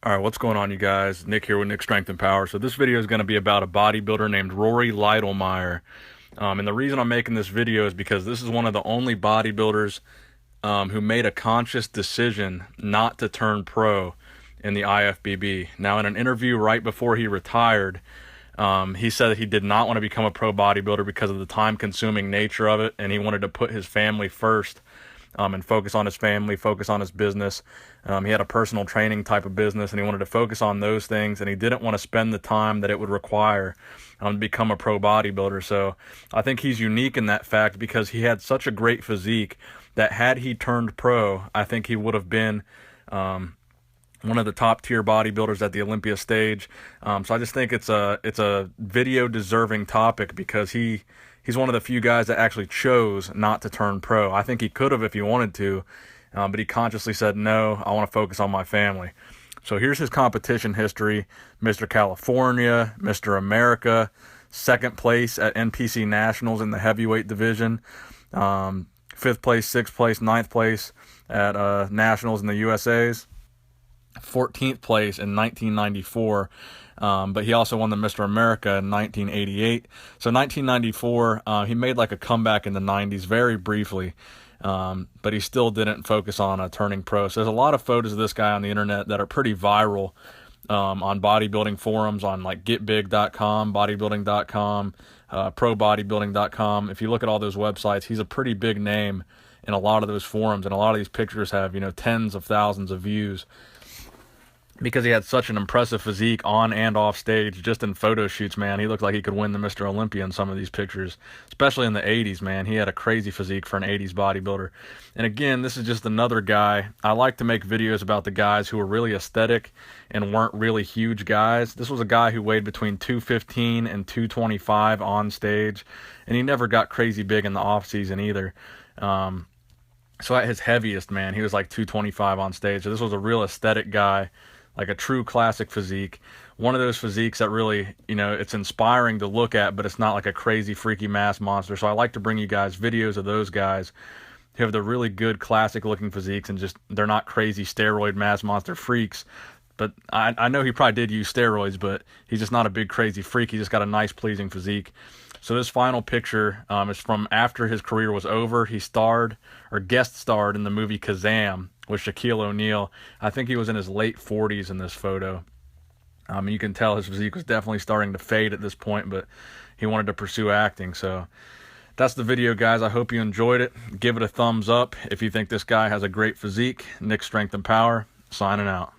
All right, what's going on, you guys? Nick here with Nick Strength and Power. So this video is going to be about a bodybuilder named Rory Leidelmeyer. And the reason I'm making this video is because this is one of the only bodybuilders who made a conscious decision not to turn pro in the IFBB. Now, in an interview right before he retired, he said that he did not want to become a pro bodybuilder because of the time-consuming nature of it, and he wanted to put his family first. And focus on his family, focus on his business. He had a personal training type of business, and he wanted to focus on those things, and he didn't want to spend the time that it would require to become a pro bodybuilder. So I think he's unique in that fact because he had such a great physique that had he turned pro, I think he would have been one of the top tier bodybuilders at the Olympia stage. So I just think it's a video deserving topic because he's one of the few guys that actually chose not to turn pro. I think he could have if he wanted to, but he consciously said, no, I want to focus on my family. So here's his competition history. Mr. California, Mr. America, second place at NPC Nationals in the heavyweight division, fifth place, sixth place, ninth place at Nationals in the USAs, 14th place in 1994. But he also won the Mr. America in 1988. So 1994, he made like a comeback in the 90s very briefly, but he still didn't focus on turning pro. So there's a lot of photos of this guy on the internet that are pretty viral on bodybuilding forums, on like getbig.com, bodybuilding.com, probodybuilding.com. If you look at all those websites, he's a pretty big name in a lot of those forums, and a lot of these pictures have, tens of thousands of views, because he had such an impressive physique on and off stage. Just in photo shoots, man, he looked like he could win the Mr. Olympia in some of these pictures, especially in the 80s, man. He had a crazy physique for an 80s bodybuilder. And again, this is just another guy. I like to make videos about the guys who were really aesthetic and weren't really huge guys. This was a guy who weighed between 215 and 225 on stage, and he never got crazy big in the off season either. So at his heaviest, man, he was like 225 on stage. So this was a real aesthetic guy, like a true classic physique. One of those physiques that really, it's inspiring to look at, but it's not like a crazy, freaky mass monster. So I like to bring you guys videos of those guys who have the really good classic looking physiques, and just, they're not crazy steroid mass monster freaks. But I know he probably did use steroids, but he's just not a big crazy freak. He just got a nice, pleasing physique. So this final picture is from after his career was over. He starred, or guest starred, in the movie Kazam with Shaquille O'Neal. I think he was in his late 40s in this photo. You can tell his physique was definitely starting to fade at this point, but he wanted to pursue acting. So that's the video, guys. I hope you enjoyed it. Give it a thumbs up if you think this guy has a great physique. Nick Strength and Power, signing out.